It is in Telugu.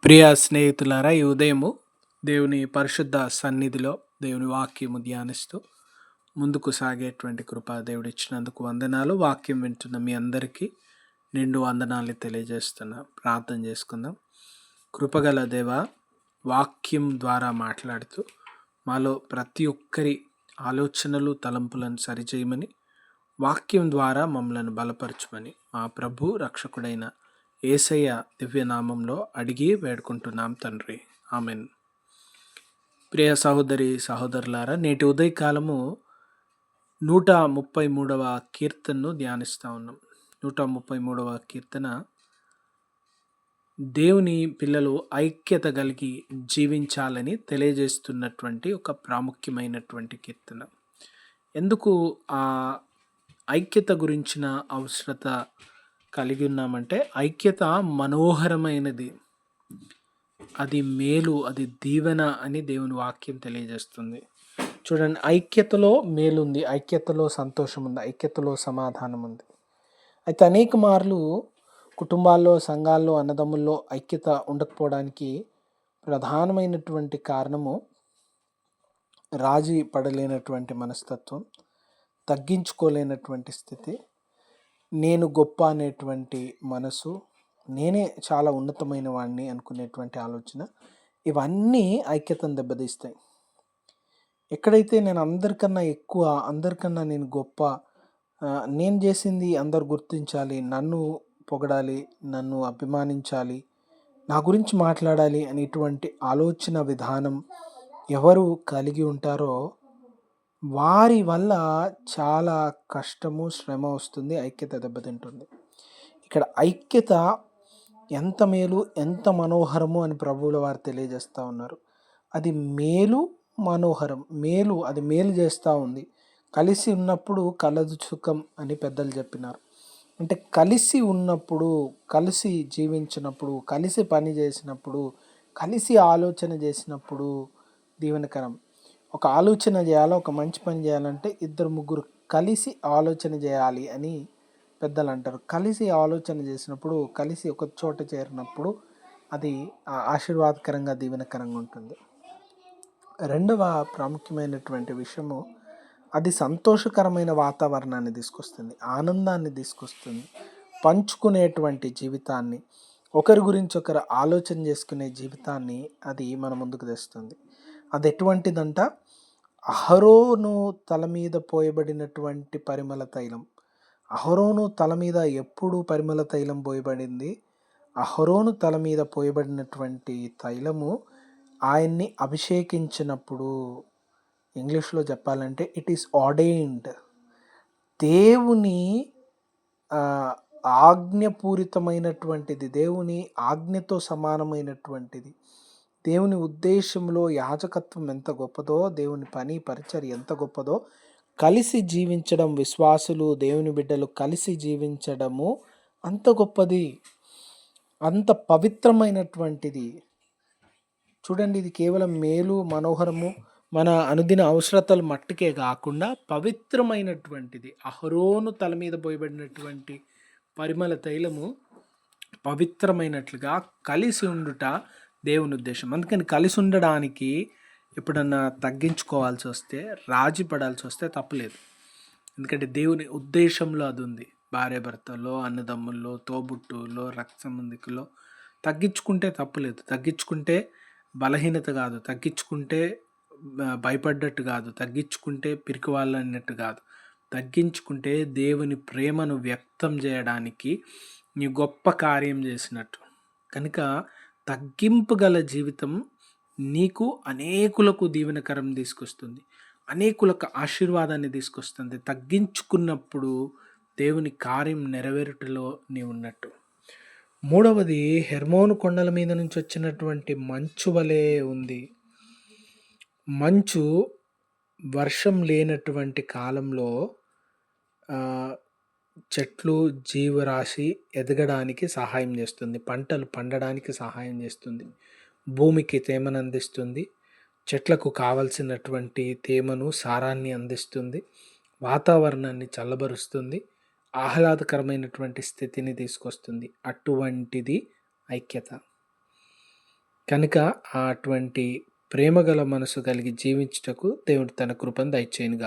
ప్రియ స్నేహితులారా, ఈ ఉదయము దేవుని పరిశుద్ధ సన్నిధిలో దేవుని వాక్యము ధ్యానిస్తూ ముందుకు సాగేటువంటి కృప దేవుడిచ్చినందుకు వందనాలు. వాక్యం వింటున్న మీ అందరికీ నిండు వందనాలు తెలియజేస్తున్నా. ప్రార్థన చేసుకుందాం. కృపగల దేవ, వాక్యం ద్వారా మాట్లాడుతూ మాలో ప్రతి ఒక్కరి ఆలోచనలు తలంపులను సరిచేయమని, వాక్యం ద్వారా మమ్మలను బలపరచమని మా ప్రభు రక్షకుడైన యేసయ్య దివ్యనామంలో అడిగి వేడుకుంటున్నాం తండ్రి, ఆమెన్. ప్రియ సహోదరి సహోదరులారా, నేటి ఉదయకాలము 133వ కీర్తనను ధ్యానిస్తూ ఉన్నాం. 133వ కీర్తన దేవుని పిల్లలు ఐక్యత కలిగి జీవించాలని తెలియజేస్తున్నటువంటి ఒక ప్రాముఖ్యమైనటువంటి కీర్తన. ఎందుకు ఆ ఐక్యత గురించిన అవసరత కలిగి ఉన్నామంటే, ఐక్యత మనోహరమైనది, అది మేలు, అది దీవెన అని దేవుని వాక్యం తెలియజేస్తుంది. చూడండి, ఐక్యతలో మేలు ఉంది, ఐక్యతలో సంతోషం ఉంది, ఐక్యతలో సమాధానం ఉంది. అయితే అనేక మార్లు కుటుంబాల్లో, సంఘాల్లో, అన్నదమ్ముల్లో ఐక్యత ఉండకపోవడానికి ప్రధానమైనటువంటి కారణము రాజీ పడలేనటువంటి మనస్తత్వం, తగ్గించుకోలేనటువంటి స్థితి, నేను గొప్ప అనేటువంటి మనసు, నేనే చాలా ఉన్నతమైన వాడిని అనుకునేటువంటి ఆలోచన, ఇవన్నీ ఐక్యతను దెబ్బతీస్తాయి. ఎక్కడైతే నేను అందరికన్నా ఎక్కువ, అందరికన్నా నేను గొప్ప, నేను చేసింది అందరు గుర్తించాలి, నన్ను పొగడాలి, నన్ను అభిమానించాలి, నా గురించి మాట్లాడాలి అనేటువంటి ఆలోచన విధానం ఎవరు కలిగి ఉంటారో వారి వల్ల చాలా కష్టము, శ్రమ వస్తుంది, ఐక్యత దెబ్బతింటుంది. ఇక్కడ ఐక్యత ఎంత మేలు, ఎంత మనోహరము అని ప్రభువుల వారు తెలియజేస్తూ ఉన్నారు. అది మేలు, మనోహరం. మేలు, అది మేలు చేస్తూ ఉంది. కలిసి ఉన్నప్పుడు కలదు సుఖం అని పెద్దలు చెప్పినారు. అంటే కలిసి ఉన్నప్పుడు, కలిసి జీవించినప్పుడు, కలిసి పని చేసినప్పుడు, కలిసి ఆలోచన చేసినప్పుడు దీవెనకరం. ఒక ఆలోచన చేయాలి, ఒక మంచి పని చేయాలంటే ఇద్దరు ముగ్గురు కలిసి ఆలోచన చేయాలి అని పెద్దలు అంటారు. కలిసి ఆలోచన చేసినప్పుడు, కలిసి ఒక చోట చేరినప్పుడు అది ఆశీర్వాదకరంగా, దీవెనకరంగా ఉంటుంది. రెండవ ప్రాముఖ్యమైనటువంటి విషయము, అది సంతోషకరమైన వాతావరణాన్ని తీసుకొస్తుంది, ఆనందాన్ని తీసుకొస్తుంది, పంచుకునేటువంటి జీవితాన్ని, ఒకరి గురించి ఒకరు ఆలోచన చేసుకునే జీవితాన్ని అది మన ముందుకు తెస్తుంది. అది ఎటువంటిదంట? అహరోను తల మీద పోయబడినటువంటి పరిమళ తైలం. అహరోను తల మీద ఎప్పుడు పరిమళ తైలం పోయబడింది? అహరోను తల మీద పోయబడినటువంటి తైలము ఆయన్ని అభిషేకించినప్పుడు, ఇంగ్లీష్లో చెప్పాలంటే ఇట్ ఈస్ ఆర్డైన్డ్. దేవుని ఆజ్ఞపూరితమైనటువంటిది, దేవుని ఆజ్ఞతో సమానమైనటువంటిది. దేవుని ఉద్దేశంలో యాజకత్వం ఎంత గొప్పదో, దేవుని పని పరిచర్య ఎంత గొప్పదో, కలిసి జీవించడం, విశ్వాసులు, దేవుని బిడ్డలు కలిసి జీవించడము అంత గొప్పది, అంత పవిత్రమైనటువంటిది. చూడండి, ఇది కేవలం మేలు, మనోహరము, మన అనుదిన అవసరతలు మట్టుకే కాకుండా పవిత్రమైనటువంటిది. అహరోను తల మీద పోయబడినటువంటి పరిమళ తైలము పవిత్రమైనట్లుగా కలిసి ఉండుట దేవుని ఉద్దేశం. అందుకని కలిసి ఉండడానికి ఎప్పుడన్నా తగ్గించుకోవాల్సి వస్తే, రాజీ పడాల్సి వస్తే తప్పులేదు. ఎందుకంటే దేవుని ఉద్దేశంలో అది ఉంది. భార్య భర్తలో, అన్నదమ్ముల్లో, తోబుట్టులో, రక్త సంబంధికుల్లో తగ్గించుకుంటే తప్పులేదు. తగ్గించుకుంటే బలహీనత కాదు, తగ్గించుకుంటే భయపడ్డట్టు కాదు, తగ్గించుకుంటే పిరికి వాళ్ళు అన్నట్టు కాదు. తగ్గించుకుంటే దేవుని ప్రేమను వ్యక్తం చేయడానికి నీ గొప్ప కార్యం చేసినట్టు. కనుక తగ్గింపు గల జీవితం నీకు అనేకులకు దీవెనకరం తీసుకొస్తుంది, అనేకులకు ఆశీర్వాదాన్ని తీసుకొస్తుంది. తగ్గించుకున్నప్పుడు దేవుని కార్యం నెరవేరుటలో నీ ఉన్నట్టు. మూడవది, హెర్మోను కొండల మీద నుంచి వచ్చినటువంటి మంచు వలె ఉంది. మంచు వర్షం లేనటువంటి కాలంలో చెట్లు, జీవరాశి ఎదగడానికి సహాయం చేస్తుంది, పంటలు పండడానికి సహాయం చేస్తుంది, భూమికి తేమను అందిస్తుంది, చెట్లకు కావలసినటువంటి తేమను, సారాన్ని అందిస్తుంది, వాతావరణాన్ని చల్లబరుస్తుంది, ఆహ్లాదకరమైనటువంటి స్థితిని తీసుకొస్తుంది. అటువంటిది ఐక్యత. కనుక అటువంటి ప్రేమగల మనసు కలిగి జీవించుటకు దేవుడు తన కృపను దయచేయనుగాక.